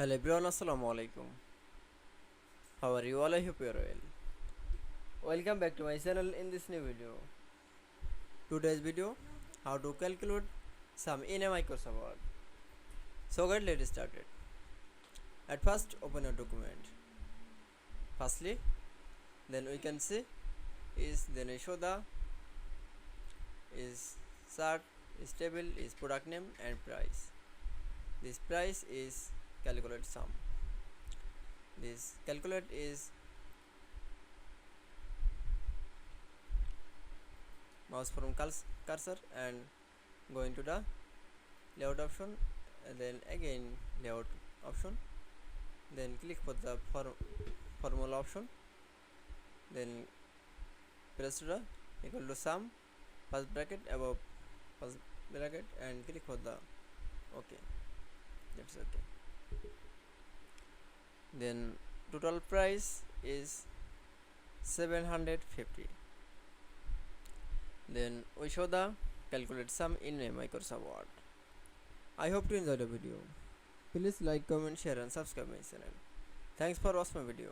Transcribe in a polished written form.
Hello everyone, Assalamu Walaikum. How are you all? I hope you are well. Welcome back to my channel in this new video. Today's video, how to calculate sum in a Microsoft Word. So guys, let's start it. At first, open your document. Firstly, then we can see then we show the is chart, is table, is product name and price. This price is calculate sum. This calculate is mouse from cursor and going to the layout option, and then again layout option, then click for the formula option, then press the equal to sum, first bracket above first bracket, and click for the OK. That's okay. Then total price is 750. Then we show the calculate sum in a Microsoft Word. I hope to enjoy the video. Please like, comment, share and subscribe my channel. Thanks for watching my video.